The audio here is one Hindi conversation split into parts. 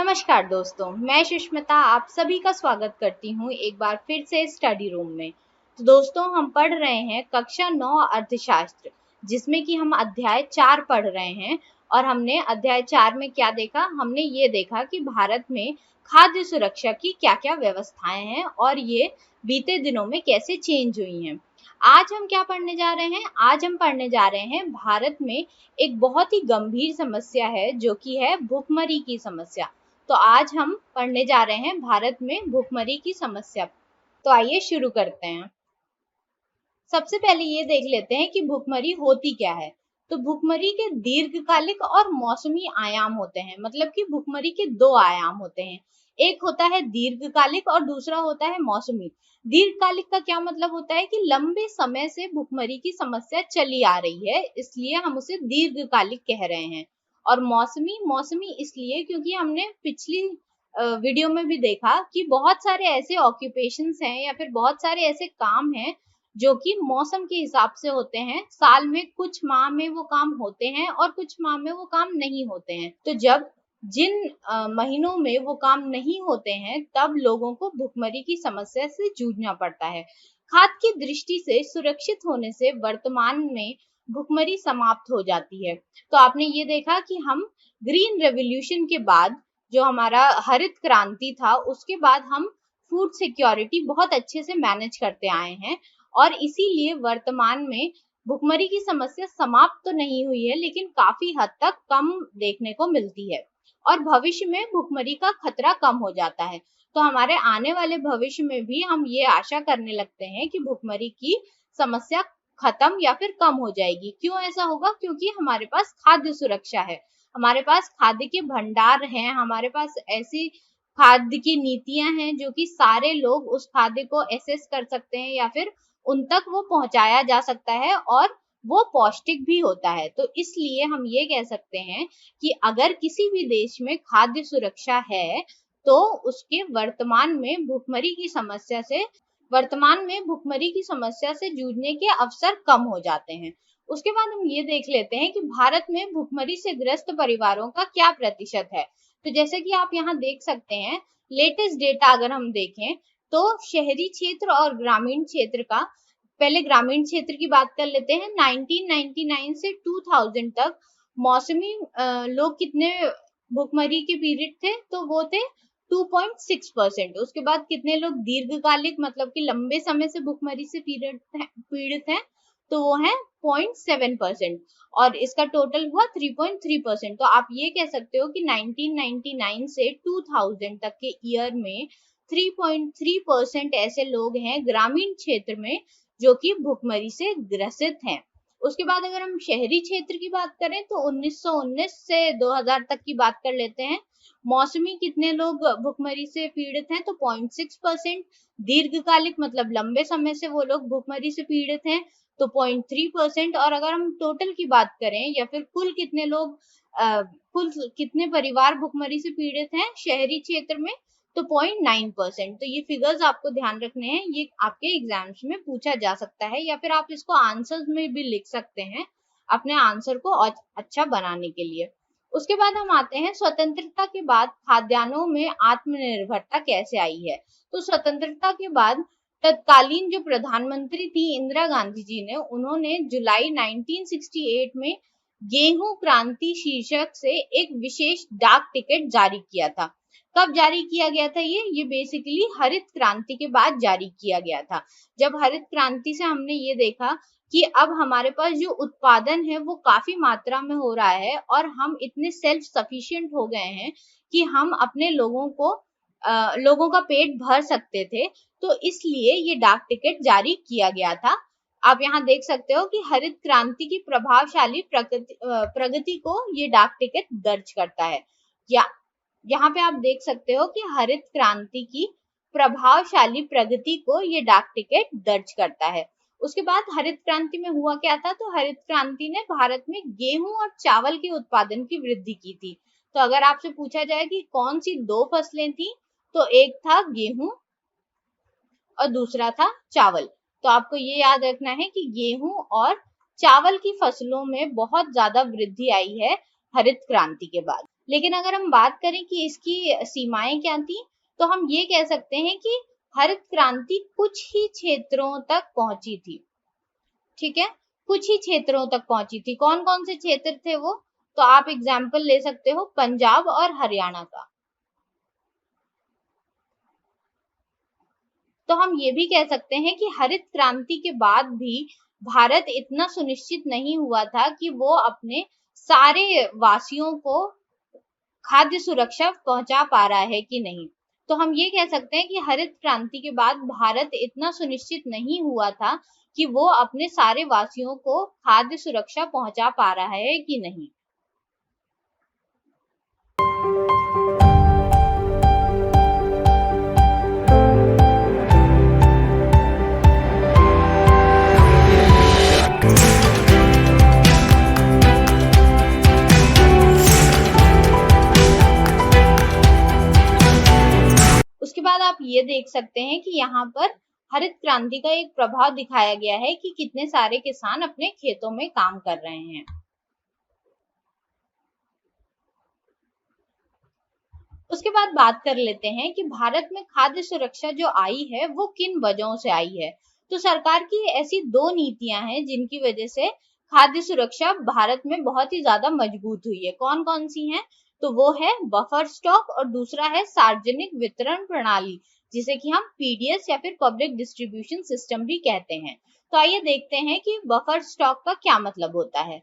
नमस्कार दोस्तों, मैं सुष्मिता आप सभी का स्वागत करती हूँ एक बार फिर से स्टडी रूम में। तो दोस्तों हम पढ़ रहे हैं कक्षा 9 अर्थशास्त्र, जिसमें कि हम अध्याय 4 पढ़ रहे हैं। और हमने अध्याय 4 में क्या देखा? हमने ये देखा कि भारत में खाद्य सुरक्षा की क्या-क्या व्यवस्थाएं हैं और ये बीते दिनों में कैसे चेंज हुई हैं। आज हम क्या पढ़ने जा रहे हैं? आज हम पढ़ने जा रहे हैं भारत में एक बहुत ही गंभीर समस्या है, जो कि है भुखमरी की समस्या। तो आज हम पढ़ने जा रहे हैं भारत में भुखमरी की समस्या। तो आइए शुरू करते हैं। सबसे पहले ये देख लेते हैं कि भुखमरी होती क्या है। तो भुखमरी के दीर्घकालिक और मौसमी आयाम होते हैं, मतलब कि भुखमरी के दो आयाम होते हैं। एक होता है दीर्घकालिक और दूसरा होता है मौसमी। दीर्घकालिक का क्या मतलब होता है कि लंबे समय से भुखमरी की समस्या चली आ रही है, इसलिए हम उसे दीर्घकालिक कह रहे हैं। और मौसमी मौसमी इसलिए क्योंकि हमने पिछली वीडियो में भी देखा कि बहुत सारे ऐसे ऑक्यूपेशंस हैं या फिर बहुत सारे ऐसे काम हैं जो कि मौसम के हिसाब से होते हैं। साल में कुछ माह में वो काम होते हैं और कुछ माह में वो काम नहीं होते हैं। तो जब जिन महीनों में वो काम नहीं होते हैं, तब लोगों को भुखमरी की समस्या से जूझना पड़ता है। खाद्य की दृष्टि से सुरक्षित होने से वर्तमान में भुखमरी समाप्त हो जाती है। तो आपने ये देखा कि हम ग्रीन रेवोल्यूशन के बाद, जो हमारा हरित क्रांति था, उसके बाद हम फूड सिक्योरिटी बहुत अच्छे से मैनेज करते आए हैं और इसीलिए वर्तमान में भुखमरी की समस्या समाप्त तो नहीं हुई है, लेकिन काफी हद तक कम देखने को मिलती है और भविष्य में भुखमरी का खतरा कम हो जाता है। तो हमारे आने वाले भविष्य में भी हम ये आशा करने लगते हैं कि भुखमरी की समस्या खत्म या फिर कम हो जाएगी। क्यों ऐसा होगा? क्योंकि हमारे पास खाद्य सुरक्षा है, हमारे पास खाद्य के भंडार हैं, हमारे पास ऐसी खाद्य की नीतियां हैं जो कि सारे लोग उस खाद्य को एसेस कर सकते हैं या फिर उन तक वो पहुंचाया जा सकता है और वो पौष्टिक भी होता है। तो इसलिए हम ये कह सकते हैं कि अगर किसी भी देश में खाद्य सुरक्षा है, तो उसके वर्तमान में भुखमरी की समस्या से जूझने के अवसर कम हो जाते हैं। उसके बाद हम ये देख लेते हैं कि भारत में भुखमरी से ग्रस्त परिवारों का क्या प्रतिशत है। तो जैसे कि आप यहाँ देख सकते हैं, लेटेस्ट डेटा अगर हम देखें तो शहरी क्षेत्र और ग्रामीण क्षेत्र का, पहले ग्रामीण क्षेत्र की बात कर लेते हैं। 1999 से 2000 तक मौसमी लोग कितने भुखमरी के पीड़ित थे? तो वो थे 2.6%। उसके बाद कितने लोग दीर्घकालिक, मतलब कि लंबे समय से भुखमरी से पीड़ित हैं? तो वो है 0.7% और इसका टोटल हुआ 3.3%। तो आप ये कह सकते हो कि 1999 से 2000 तक के ईयर में 3.3% ऐसे लोग हैं ग्रामीण क्षेत्र में जो कि भुखमरी से ग्रसित हैं। उसके बाद अगर हम शहरी क्षेत्र की बात करें तो 1919 से 2000 तक की बात कर लेते हैं। मौसमी कितने लोग भुखमरी से पीड़ित हैं? तो 0.6%। दीर्घकालिक मतलब लंबे समय से वो लोग भुखमरी से पीड़ित हैं, तो 0.3%। और अगर हम टोटल की बात करें या फिर कुल कितने परिवार भुखमरी से पीड़ित हैं शहरी क्षेत्र में, तो 0.9%। तो ये फिगर्स आपको ध्यान रखने हैं, ये आपके एग्जाम्स में पूछा जा सकता है या फिर आप इसको आंसर्स में भी लिख सकते हैं अपने आंसर को अच्छा बनाने के लिए। उसके बाद हम आते हैं स्वतंत्रता के बाद खाद्यान्नों में आत्मनिर्भरता कैसे आई है। तो स्वतंत्रता के बाद तत्कालीन जो प्रधानमंत्री थी इंदिरा गांधी जी ने, उन्होंने जुलाई 1968 में गेहूं क्रांति शीर्षक से एक विशेष डाक टिकट जारी किया था। कब जारी किया गया था? ये बेसिकली हरित क्रांति के बाद जारी किया गया था। जब हरित क्रांति से हमने ये देखा कि अब हमारे पास जो उत्पादन है वो काफी मात्रा में हो रहा है और हम इतने सेल्फ सफिशिएंट हो गए हैं कि हम अपने लोगों का पेट भर सकते थे, तो इसलिए ये डाक टिकट जारी किया गया था। आप यहाँ देख सकते हो कि हरित क्रांति की प्रभावशाली प्रगति को ये डाक टिकट दर्ज करता है। या यहाँ पे आप देख सकते हो कि हरित क्रांति की प्रभावशाली प्रगति को ये डाक टिकट दर्ज करता है। उसके बाद हरित क्रांति में हुआ क्या था? तो हरित क्रांति ने भारत में गेहूं और चावल के उत्पादन की वृद्धि की थी। तो अगर आपसे पूछा जाए कि कौन सी दो फसलें थी, तो एक था गेहूं और दूसरा था चावल। तो आपको ये याद रखना है कि गेहूं और चावल की फसलों में बहुत ज्यादा वृद्धि आई है हरित क्रांति के बाद। लेकिन अगर हम बात करें कि इसकी सीमाएं क्या थी, तो हम ये कह सकते हैं कि हरित क्रांति कुछ ही क्षेत्रों तक पहुंची थी। ठीक है, कुछ ही क्षेत्रों तक पहुंची थी। कौन कौन से क्षेत्र थे वो? तो आप एग्जाम्पल ले सकते हो पंजाब और हरियाणा का। तो हम ये भी कह सकते हैं कि हरित क्रांति के बाद भी भारत इतना सुनिश्चित नहीं हुआ था कि वो अपने सारे वासियों को खाद्य सुरक्षा पहुंचा पा रहा है कि नहीं। तो हम ये कह सकते हैं कि हरित क्रांति के बाद भारत इतना सुनिश्चित नहीं हुआ था कि वो अपने सारे वासियों को खाद्य सुरक्षा पहुंचा पा रहा है कि नहीं। उसके बाद आप ये देख सकते हैं कि यहाँ पर हरित क्रांति का एक प्रभाव दिखाया गया है कि कितने सारे किसान अपने खेतों में काम कर रहे हैं। उसके बाद बात कर लेते हैं कि भारत में खाद्य सुरक्षा जो आई है वो किन वजहों से आई है। तो सरकार की ऐसी दो नीतियां हैं जिनकी वजह से खाद्य सुरक्षा भारत में बहुत ही ज्यादा मजबूत हुई है। कौन कौन सी हैं? तो वो है बफर स्टॉक और दूसरा है सार्वजनिक वितरण प्रणाली, जिसे कि हम पीडीएस या फिर पब्लिक डिस्ट्रीब्यूशन सिस्टम भी कहते हैं। तो आइए देखते हैं कि बफर स्टॉक का क्या मतलब होता है।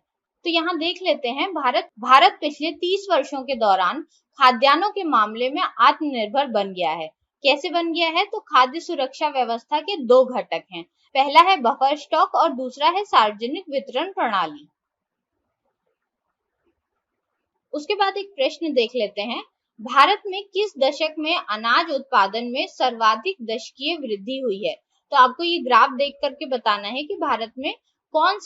तो यहाँ देख लेते हैं, भारत पिछले 30 वर्षों के दौरान खाद्यान्नों के मामले में आत्मनिर्भर बन गया है। कैसे बन गया है? तो खाद्य सुरक्षा व्यवस्था के दो घटक हैं। पहला है बफर स्टॉक और दूसरा है सार्वजनिक वितरण प्रणाली। उसके बाद एक प्रश्न देख लेते हैं, भारत में किस दशक में अनाज उत्पादन में सर्वाधिक दशकीय वृद्धि हुई है? तो आपको ये ग्राफ देख करके बताना है कि भारत में कौन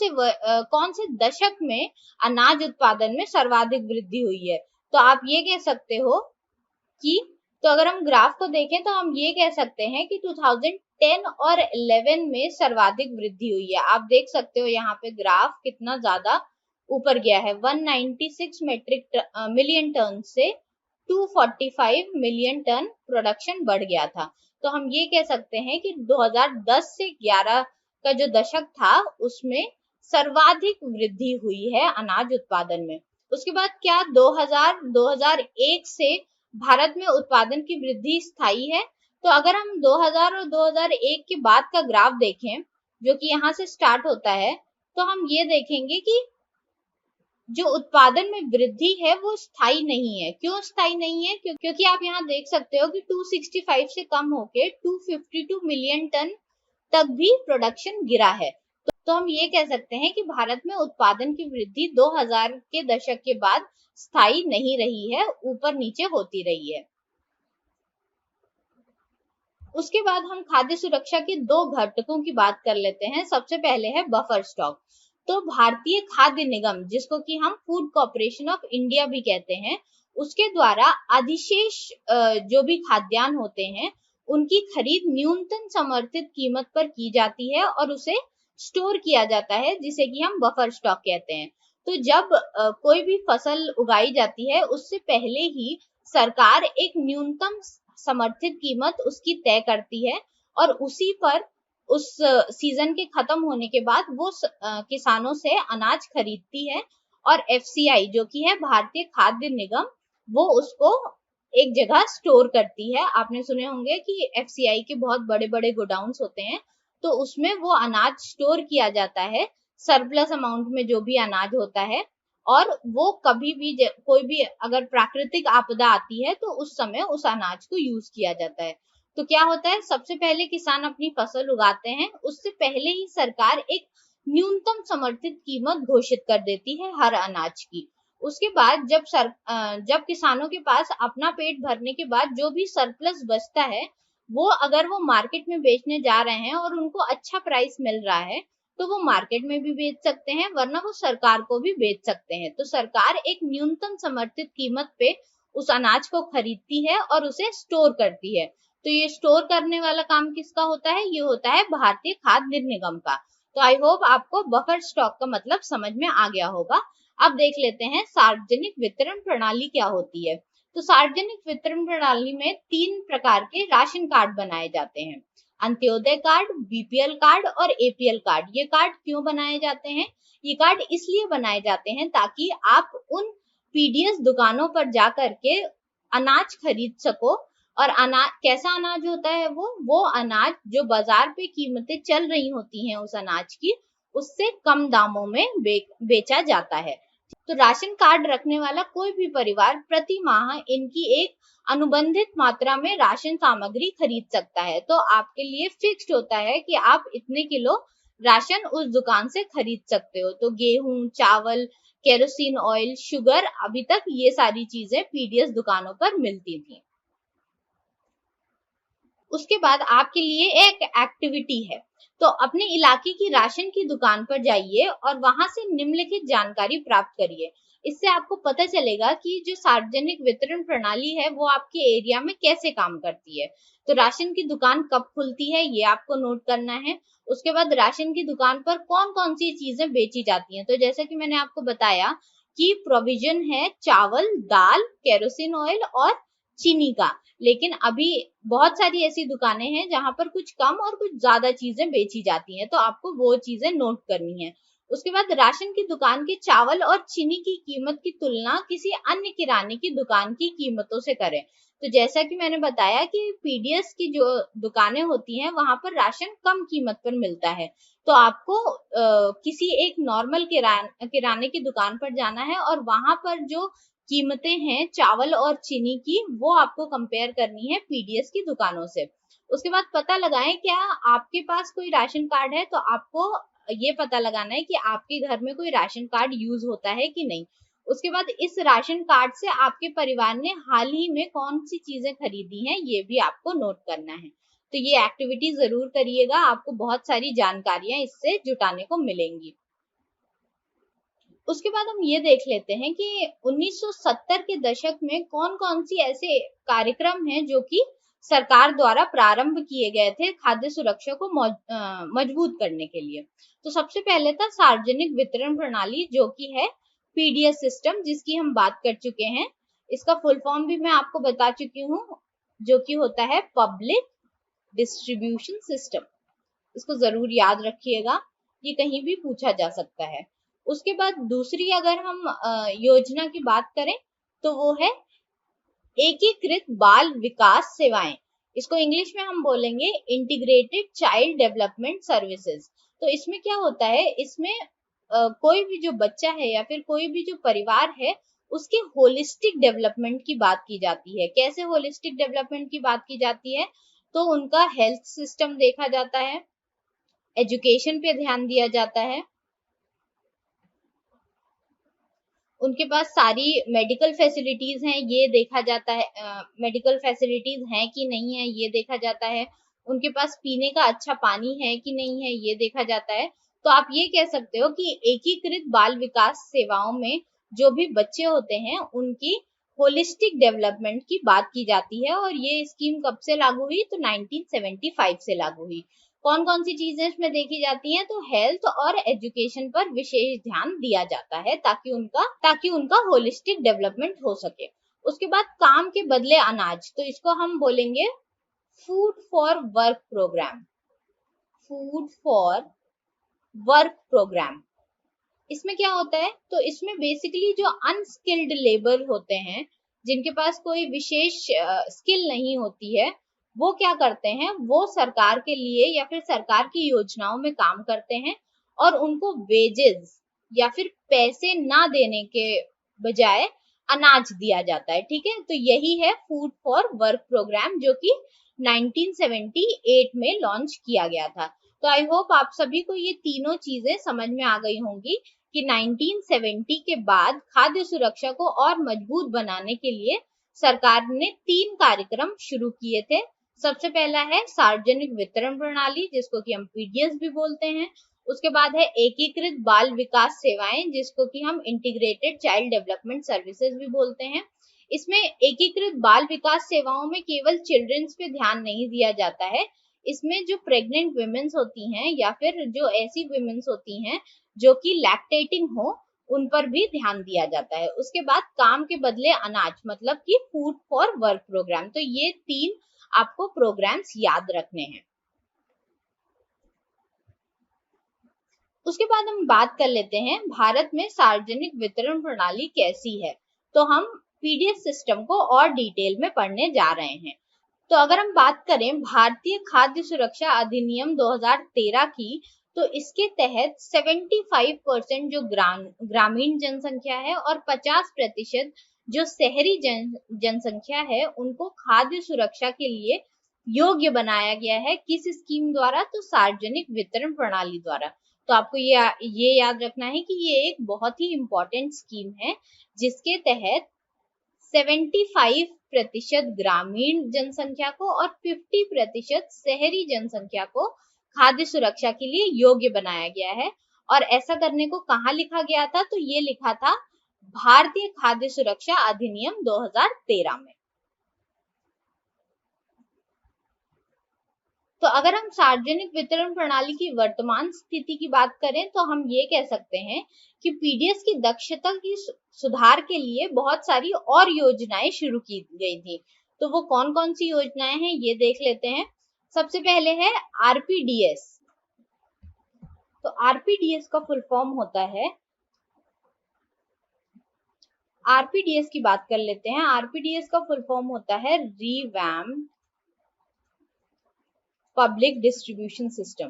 से दशक में अनाज उत्पादन में सर्वाधिक वृद्धि हुई है। तो आप ये कह सकते हो कि, तो अगर हम ग्राफ को देखें तो हम ये कह सकते हैं कि 2010 और 11 में सर्वाधिक वृद्धि हुई है। आप देख सकते हो यहाँ पे ग्राफ कितना ज्यादा ऊपर गया है। 196 मिलियन टन से 245 मिलियन टन प्रोडक्शन बढ़ गया था। तो हम ये कह सकते हैं कि 2010 से 11 का जो दशक था उसमें सर्वाधिक वृद्धि हुई है अनाज उत्पादन में। उसके बाद क्या 2001 से भारत में उत्पादन की वृद्धि स्थायी है? तो अगर हम 2000 और 2001 के बाद का ग्राफ देखें, जो कि यहाँ से स्टार्ट होता है, तो हम ये देखेंगे कि जो उत्पादन में वृद्धि है वो स्थायी नहीं है। क्यों स्थायी नहीं है? क्योंकि आप यहाँ देख सकते हो कि 265 से कम होके 252 मिलियन टन तक भी प्रोडक्शन गिरा है। तो हम ये कह सकते हैं कि भारत में उत्पादन की वृद्धि 2000 के दशक के बाद स्थायी नहीं रही है, ऊपर नीचे होती रही है। उसके बाद हम खाद्य सुरक्षा के दो घटकों की बात कर लेते हैं। सबसे पहले है बफर स्टॉक। तो भारतीय खाद्य निगम, जिसको कि हम फूड कॉर्पोरेशन ऑफ इंडिया भी कहते हैं, उसके द्वारा अधिशेष जो भी खाद्यान्न होते हैं उनकी खरीद न्यूनतम समर्थित कीमत पर की जाती है और उसे स्टोर किया जाता है, जिसे कि हम बफर स्टॉक कहते हैं। तो जब कोई भी फसल उगाई जाती है उससे पहले ही सरकार एक न्यूनतम समर्थित कीमत उसकी तय करती है और उसी पर उस सीजन के खत्म होने के बाद वो किसानों से अनाज खरीदती है और एफसीआई जो कि है भारतीय खाद्य निगम, वो उसको एक जगह स्टोर करती है। आपने सुने होंगे कि एफसीआई के बहुत बड़े बड़े गोडाउन्स होते हैं, तो उसमें वो अनाज स्टोर किया जाता है, सरप्लस अमाउंट में जो भी अनाज होता है। और वो कभी भी कोई भी अगर प्राकृतिक आपदा आती है तो उस समय उस अनाज को यूज किया जाता है। तो क्या होता है, सबसे पहले किसान अपनी फसल उगाते हैं, उससे पहले ही सरकार एक न्यूनतम समर्थित कीमत घोषित कर देती है हर अनाज की। उसके बाद जब किसानों के पास अपना पेट भरने के बाद जो भी सरप्लस बचता है, वो अगर वो मार्केट में बेचने जा रहे हैं और उनको अच्छा प्राइस मिल रहा है तो वो मार्केट में भी बेच सकते हैं, वरना वो सरकार को भी बेच सकते हैं। तो सरकार एक न्यूनतम समर्थित कीमत पे उस अनाज को खरीदती है और उसे स्टोर करती है। तो ये स्टोर करने वाला काम किसका होता है? ये होता है भारतीय खाद्य निगम का। तो आई होप आपको बफर स्टॉक का मतलब समझ में आ गया होगा। अब देख लेते हैं सार्वजनिक वितरण प्रणाली क्या होती है। तो सार्वजनिक वितरण प्रणाली में 3 प्रकार के राशन कार्ड बनाए जाते हैं, अंत्योदय कार्ड, बीपीएल कार्ड और एपीएल कार्ड। ये कार्ड क्यों बनाए जाते हैं? ये कार्ड इसलिए बनाए जाते हैं ताकि आप उन पीडीएस दुकानों पर जाकर के अनाज खरीद सको। और अनाज कैसा अनाज होता है? वो अनाज जो बाजार पे कीमतें चल रही होती हैं उस अनाज की, उससे कम दामों में बेचा जाता है। तो राशन कार्ड रखने वाला कोई भी परिवार प्रति माह इनकी एक अनुबंधित मात्रा में राशन सामग्री खरीद सकता है। तो आपके लिए फिक्स्ड होता है कि आप इतने किलो राशन उस दुकान से खरीद सकते हो। तो गेहूं, चावल, केरोसिन ऑयल, शुगर, अभी तक ये सारी चीजें पीडीएस दुकानों पर मिलती थी। उसके बाद आपके लिए एक एक्टिविटी है, तो अपने इलाके की राशन की दुकान पर जाइए और वहां से निम्नलिखित जानकारी प्राप्त करिए। इससे आपको पता चलेगा कि जो सार्वजनिक वितरण प्रणाली है वो आपके एरिया में कैसे काम करती है। तो राशन की दुकान कब खुलती है ये आपको नोट करना है। उसके बाद राशन की दुकान पर कौन कौन सी चीजें बेची जाती हैं। तो जैसा कि मैंने आपको बताया कि प्रोविजन है चावल, दाल, केरोसिन ऑयल और चीनी का। लेकिन अभी बहुत सारी ऐसी दुकानें हैं जहां पर कुछ कम और कुछ ज्यादा चीजें बेची जाती हैं, तो आपको वो चीजें नोट करनी है। उसके बाद राशन की दुकान के चावल और चीनी की कीमत की तुलना किसी अन्य किराने की दुकान की कीमतों से करें। तो जैसा कि मैंने बताया कि पीडीएस की जो दुकानें होती हैं वहां पर राशन कम कीमत पर मिलता है, तो आपको किसी एक नॉर्मल किराने की दुकान पर जाना है और वहां पर जो कीमतें हैं चावल और चीनी की वो आपको कंपेयर करनी है पीडीएस की दुकानों से। उसके बाद पता लगाएं क्या आपके पास कोई राशन कार्ड है। तो आपको ये पता लगाना है कि आपके घर में कोई राशन कार्ड यूज होता है कि नहीं। उसके बाद इस राशन कार्ड से आपके परिवार ने हाल ही में कौन सी चीजें खरीदी हैं ये भी आपको नोट करना है। तो ये एक्टिविटी जरूर करिएगा, आपको बहुत सारी जानकारियां इससे जुटाने को मिलेंगी। उसके बाद हम ये देख लेते हैं कि 1970 के दशक में कौन कौन सी ऐसे कार्यक्रम हैं जो कि सरकार द्वारा प्रारंभ किए गए थे खाद्य सुरक्षा को मजबूत करने के लिए। तो सबसे पहले था सार्वजनिक वितरण प्रणाली जो कि है पीडीएस सिस्टम, जिसकी हम बात कर चुके हैं। इसका फुल फॉर्म भी मैं आपको बता चुकी हूँ, जो कि होता है पब्लिक डिस्ट्रीब्यूशन सिस्टम। इसको जरूर याद रखिएगा, ये कहीं भी पूछा जा सकता है। उसके बाद दूसरी अगर हम योजना की बात करें तो वो है एकीकृत बाल विकास सेवाएं। इसको इंग्लिश में हम बोलेंगे इंटीग्रेटेड चाइल्ड डेवलपमेंट सर्विसेज। तो इसमें क्या होता है, इसमें कोई भी जो बच्चा है या फिर कोई भी जो परिवार है उसके होलिस्टिक डेवलपमेंट की बात की जाती है। कैसे होलिस्टिक डेवलपमेंट की बात की जाती है? तो उनका हेल्थ सिस्टम देखा जाता है, एजुकेशन पे ध्यान दिया जाता है, उनके पास सारी मेडिकल फैसिलिटीज हैं ये देखा जाता है, मेडिकल फैसिलिटीज हैं कि नहीं है ये देखा जाता है, उनके पास पीने का अच्छा पानी है कि नहीं है ये देखा जाता है। तो आप ये कह सकते हो कि एकीकृत बाल विकास सेवाओं में जो भी बच्चे होते हैं उनकी होलिस्टिक डेवलपमेंट की बात की जाती है। और ये स्कीम कब से लागू हुई? तो 1975 से लागू हुई। कौन कौन सी चीजें इसमें देखी जाती हैं? तो हेल्थ और एजुकेशन पर विशेष ध्यान दिया जाता है ताकि उनका होलिस्टिक डेवलपमेंट हो सके। उसके बाद काम के बदले अनाज, तो इसको हम बोलेंगे food for work programme. Food for work programme, इसमें क्या होता है? तो इसमें बेसिकली जो अनस्किल्ड लेबर होते हैं जिनके पास कोई विशेष स्किल नहीं होती है, वो क्या करते हैं, वो सरकार के लिए या फिर सरकार की योजनाओं में काम करते हैं और उनको वेजेस या फिर पैसे ना देने के बजाय अनाज दिया जाता है। ठीक है, तो यही है फूड फॉर वर्क प्रोग्राम जो कि 1978 में लॉन्च किया गया था। तो आई होप आप सभी को ये तीनों चीजें समझ में आ गई होंगी कि 1970 के बाद खाद्य सुरक्षा को और मजबूत बनाने के लिए सरकार ने 3 कार्यक्रम शुरू किए थे। सबसे पहला है सार्वजनिक वितरण प्रणाली जिसको कि हम पीडीएस भी बोलते हैं। उसके बाद है एकीकृत बाल विकास सेवाएं जिसको कि हम इंटीग्रेटेड चाइल्ड डेवलपमेंट सर्विसेज भी बोलते हैं। इसमें एकीकृत बाल विकास सेवाओं में केवल चिल्ड्रंस पे ध्यान नहीं दिया जाता है, इसमें जो प्रेग्नेंट वुमेन्स होती हैं या फिर जो ऐसी वुमेन्स होती हैं जो कि लैक्टेटिंग हो उन पर भी ध्यान दिया जाता है। उसके बाद काम के बदले अनाज मतलब कि फूड फॉर वर्क प्रोग्राम। तो ये 3 आपको प्रोग्राम्स याद रखने हैं। उसके बाद हम बात कर लेते हैं भारत में सार्वजनिक वितरण प्रणाली कैसी है। तो हम पीडीएस सिस्टम को और डिटेल में पढ़ने जा रहे हैं। तो अगर हम बात करें भारतीय खाद्य सुरक्षा अधिनियम 2013 की, तो इसके तहत 75% जो ग्रामीण जनसंख्या है और 50% जो शहरी जनसंख्या है उनको खाद्य सुरक्षा के लिए योग्य बनाया गया है। किस स्कीम द्वारा? तो सार्वजनिक वितरण प्रणाली द्वारा। तो आपको ये याद रखना है कि ये एक बहुत ही इंपॉर्टेंट स्कीम है जिसके तहत 75% ग्रामीण जनसंख्या को और 50% शहरी जनसंख्या को खाद्य सुरक्षा के लिए योग्य बनाया गया है। और ऐसा करने को कहाँ लिखा गया था? तो ये लिखा था भारतीय खाद्य सुरक्षा अधिनियम 2013 में। तो अगर हम सार्वजनिक वितरण प्रणाली की वर्तमान स्थिति की बात करें तो हम ये कह सकते हैं कि पीडीएस की दक्षता की सुधार के लिए बहुत सारी और योजनाएं शुरू की गई थी। तो वो कौन कौन सी योजनाएं हैं ये देख लेते हैं। सबसे पहले है आरपीडीएस। तो आरपीडीएस का फुल फॉर्म होता है, आरपीडीएस की बात कर लेते हैं। आरपीडीएस का फुल फॉर्म होता है रिवैम्प्ड पब्लिक डिस्ट्रीब्यूशन सिस्टम।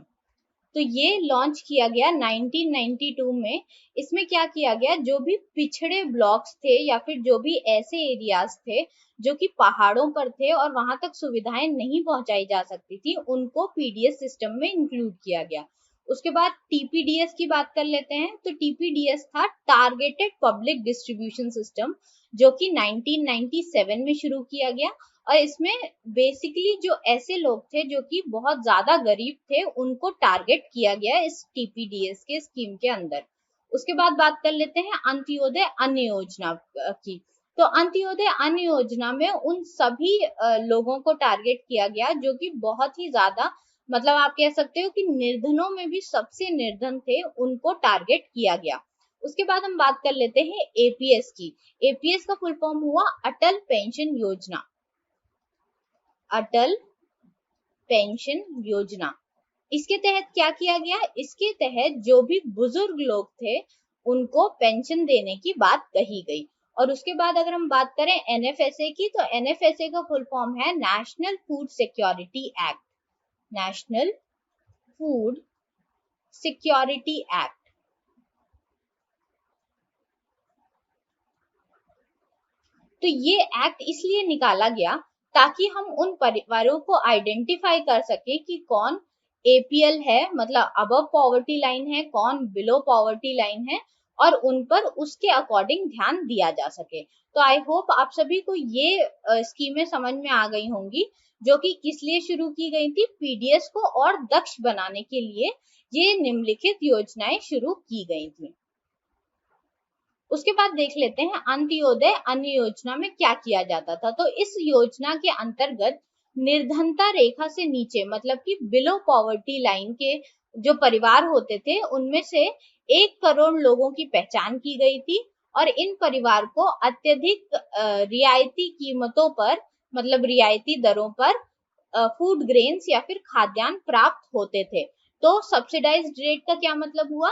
तो ये लॉन्च किया गया 1992 में। इसमें क्या किया गया, जो भी पिछड़े ब्लॉक्स थे या फिर जो भी ऐसे एरियाज थे जो कि पहाड़ों पर थे और वहां तक सुविधाएं नहीं पहुंचाई जा सकती थी, उनको पीडीएस सिस्टम में इंक्लूड किया गया। उसके बाद टीपीडीएस की बात कर लेते हैं। तो टीपीडीएस था टारगेटेड पब्लिक डिस्ट्रीब्यूशन सिस्टम, जो कि 1997 में शुरू किया गया। और इसमें बेसिकली जो ऐसे लोग थे जो कि बहुत ज्यादा गरीब थे उनको टारगेट किया गया इस टीपीडीएस के स्कीम के अंदर। उसके बाद बात कर लेते हैं अंत्योदय अन्न योजना की। तो अंत्योदय अन्न योजना में उन सभी लोगों को टारगेट किया गया जो कि बहुत ही ज्यादा, मतलब आप कह सकते हो कि निर्धनों में भी सबसे निर्धन थे, उनको टारगेट किया गया। उसके बाद हम बात कर लेते हैं एपीएस की। एपीएस का फुल फॉर्म हुआ अटल पेंशन योजना। अटल पेंशन योजना, इसके तहत क्या किया गया? इसके तहत जो भी बुजुर्ग लोग थे उनको पेंशन देने की बात कही गई। और उसके बाद अगर हम बात करें एनएफएसए की, तो एनएफएसए का फुल फॉर्म है national food security act. National food security act. तो ये एक्ट इसलिए निकाला गया ताकि हम उन परिवारों को आइडेंटिफाई कर सके कि कौन एपीएल है, मतलब अबव पॉवर्टी लाइन है, कौन बिलो पॉवर्टी लाइन है, और उन पर उसके अकॉर्डिंग ध्यान दिया जा सके। तो आई होप आप सभी को ये स्कीमें समझ में आ गई होंगी, जो कि किस लिए शुरू की गई थी। पीडीएस को और दक्ष बनाने के लिए ये निम्नलिखित योजनाएं शुरू की गई थी। उसके बाद देख लेते हैं अंत्योदय अन्न योजना में क्या किया जाता था। तो इस योजना के अंतर्गत निर्धनता रेखा से नीचे, मतलब कि बिलो पॉवर्टी लाइन के जो परिवार होते थे उनमें से 1 करोड़ लोगों की पहचान की गई थी। और इन परिवार को अत्यधिक रियायती कीमतों पर, मतलब रियायती दरों पर फूड ग्रेन्स या फिर खाद्यान्न प्राप्त होते थे। तो सब्सिडाइज्ड रेट का क्या मतलब हुआ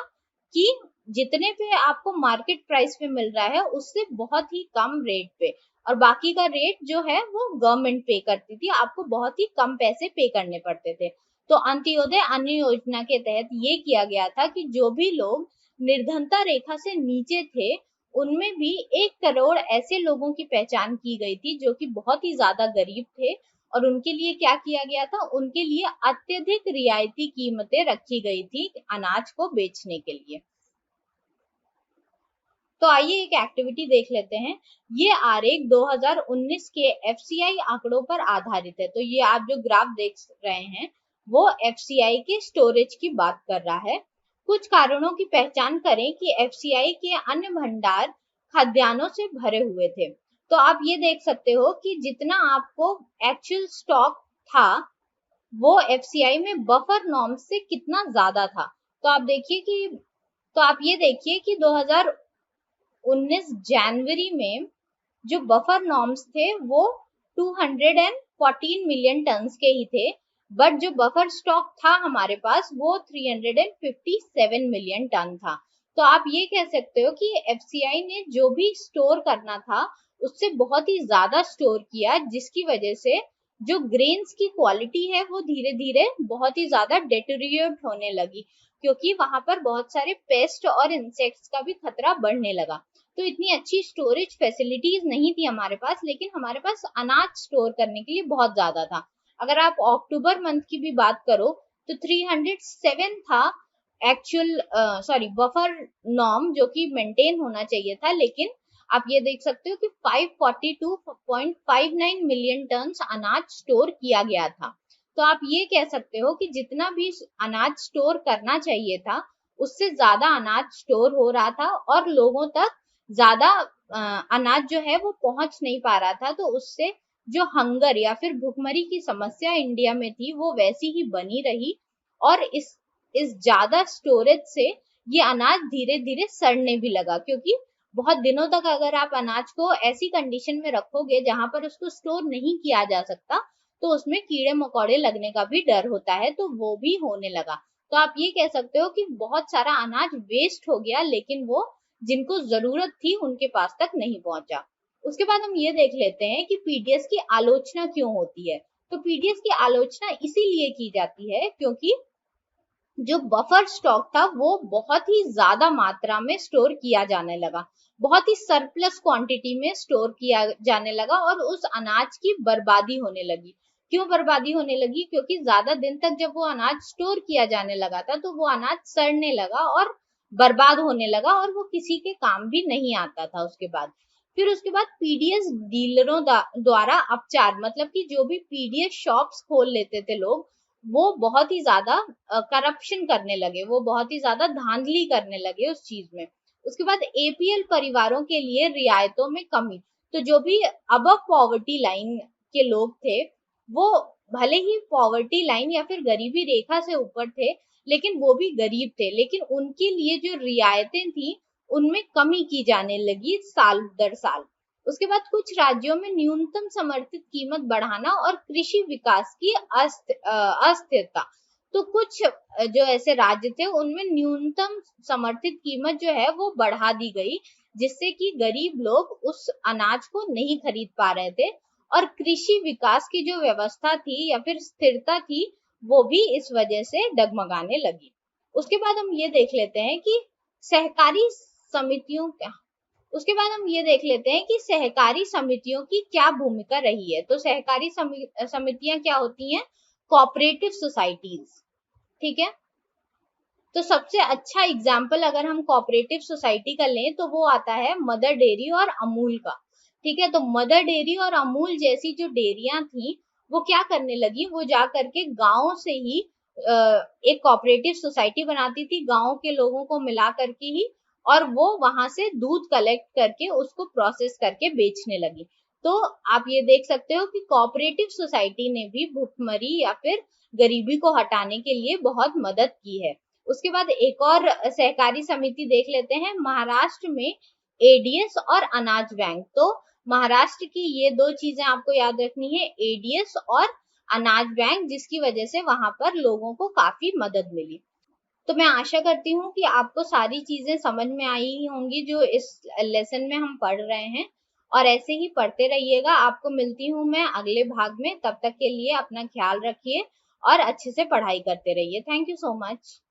कि जितने पे आपको मार्केट प्राइस पे मिल रहा है उससे बहुत ही कम रेट पे, और बाकी का रेट जो है वो गवर्नमेंट पे करती थी, आपको बहुत ही कम पैसे पे करने पड़ते थे। तो अंत्योदय अन्न योजना के तहत ये किया गया था कि जो भी लोग निर्धनता रेखा से नीचे थे उनमें भी 1 करोड़ ऐसे लोगों की पहचान की गई थी जो कि बहुत ही ज्यादा गरीब थे। और उनके लिए क्या किया गया था? उनके लिए अत्यधिक रियायती कीमतें रखी गई थी अनाज को बेचने के लिए। तो आइए एक एक्टिविटी देख लेते हैं। ये आरेख 2019 के एफसीआई आंकड़ों पर आधारित है। तो ये आप जो ग्राफ देख रहे हैं वो एफसीआई के स्टोरेज की बात कर रहा है। कुछ कारणों की पहचान करें कि एफसीआई के अन्य भंडार खाद्यान्नों से भरे हुए थे। तो आप ये देख सकते हो कि जितना आपको एक्चुअल स्टॉक था वो एफसीआई में बफर नॉर्म्स से कितना ज्यादा था। तो आप ये देखिए कि 19 जनवरी में जो बफर नॉर्म्स थे वो 214 मिलियन टन्स के ही थे, बट जो बफर स्टॉक था हमारे पास वो 357 मिलियन टन था। तो आप ये कह सकते हो कि एफसीआई ने जो भी स्टोर करना था उससे बहुत ही ज्यादा स्टोर किया, जिसकी वजह से जो ग्रेन्स की क्वालिटी है वो धीरे धीरे बहुत ही ज्यादा डेटेरियोरेट होने लगी, क्योंकि वहां पर बहुत सारे पेस्ट और इंसेक्ट्स का भी खतरा बढ़ने लगा। तो इतनी अच्छी स्टोरेज फैसिलिटीज नहीं थी हमारे पास, लेकिन हमारे पास अनाज स्टोर करने के लिए बहुत ज्यादा था। अगर आप अक्टूबर मंथ की भी बात करो तो 307 था एक्चुअल बफर नॉर्म जो कि मेंटेन होना चाहिए था, लेकिन आप ये देख सकते हो कि 542.59 मिलियन टन अनाज स्टोर किया गया था। तो आप ये कह सकते हो कि जितना भी अनाज स्टोर करना चाहिए था उससे ज्यादा अनाज स्टोर हो रहा था और लोगों तक ज्यादा अनाज जो है वो पहुंच नहीं पा रहा था। तो उससे जो हंगर या फिर भुखमरी की समस्या इंडिया में थी वो वैसी ही बनी रही, और इस ज्यादा स्टोरेज से ये अनाज धीरे धीरे सड़ने भी लगा, क्योंकि बहुत दिनों तक अगर आप अनाज को ऐसी कंडीशन में रखोगे जहां पर उसको स्टोर नहीं किया जा सकता तो उसमें कीड़े मकोड़े लगने का भी डर होता है, तो वो भी होने लगा। तो आप ये कह सकते हो कि बहुत सारा अनाज वेस्ट हो गया, लेकिन वो जिनको जरूरत थी उनके पास तक नहीं पहुंचा। उसके बाद हम ये देख लेते हैं कि पीडीएस की आलोचना क्यों होती है। तो पीडीएस की आलोचना इसीलिए की जाती है क्योंकि जो बफर स्टॉक था वो बहुत ही ज्यादा मात्रा में स्टोर किया जाने लगा, बहुत ही सरप्लस क्वांटिटी में स्टोर किया जाने लगा, और उस अनाज की बर्बादी होने लगी। क्यों बर्बादी होने लगी? क्योंकि ज्यादा दिन तक जब वो अनाज स्टोर किया जाने लगा था तो वो अनाज सड़ने लगा और बर्बाद होने लगा, और वो किसी के काम भी नहीं आता था उसके बाद। फिर उसके बाद पीडीएस डीलरों द्वारा अपचार, मतलब कि जो भी पीडीएस शॉप्स खोल लेते थे लोग, वो बहुत ही ज्यादा करप्शन करने लगे, वो बहुत ही ज्यादा धांधली करने लगे उस चीज में। उसके बाद एपीएल परिवारों के लिए रियायतों में कमी। तो जो भी अबव पॉवर्टी लाइन के लोग थे वो भले ही पॉवर्टी लाइन या फिर गरीबी रेखा से ऊपर थे, लेकिन वो भी गरीब थे, लेकिन उनके लिए जो रियायतें थी उनमें कमी की जाने लगी साल दर साल। उसके बाद कुछ राज्यों में न्यूनतम समर्थित कीमत बढ़ाना और कृषि विकास की अस्थिरता। तो कुछ जो ऐसे राज्य थे उनमें न्यूनतम समर्थित कीमत जो है वो बढ़ा दी गई, जिससे कि गरीब लोग उस अनाज को नहीं खरीद पा रहे थे, और कृषि विकास की जो व्यवस्था थी या फिर स्थिरता थी वो भी इस वजह से डगमगाने लगी। उसके बाद हम ये देख लेते हैं कि सहकारी समितियों क्या उसके बाद हम ये देख लेते हैं कि सहकारी समितियों की क्या भूमिका रही है। तो सहकारी समितियां क्या होती हैं? Cooperative societies. ठीक है। तो सबसे अच्छा एग्जाम्पल अगर हम कोऑपरेटिव सोसाइटी का लें तो वो आता है मदर डेयरी और अमूल का। ठीक है। तो मदर डेयरी और अमूल जैसी जो डेयरियां थी वो क्या करने लगी, वो जा करके गाँव से ही एक कोऑपरेटिव सोसाइटी बनाती थी, गाँव के लोगों को मिला करके ही, और वो वहां से दूध कलेक्ट करके उसको प्रोसेस करके बेचने लगी। तो आप ये देख सकते हो कि कोऑपरेटिव सोसाइटी ने भी भुखमरी या फिर गरीबी को हटाने के लिए बहुत मदद की है। उसके बाद एक और सहकारी समिति देख लेते हैं महाराष्ट्र में, एडीएस और अनाज बैंक। तो महाराष्ट्र की ये दो चीजें आपको याद रखनी है, एडीएस और अनाज बैंक, जिसकी वजह से वहां पर लोगों को काफी मदद मिली। तो मैं आशा करती हूँ कि आपको सारी चीजें समझ में आई होंगी जो इस लेसन में हम पढ़ रहे हैं, और ऐसे ही पढ़ते रहिएगा। आपको मिलती हूँ मैं अगले भाग में, तब तक के लिए अपना ख्याल रखिए और अच्छे से पढ़ाई करते रहिए। Thank you so much.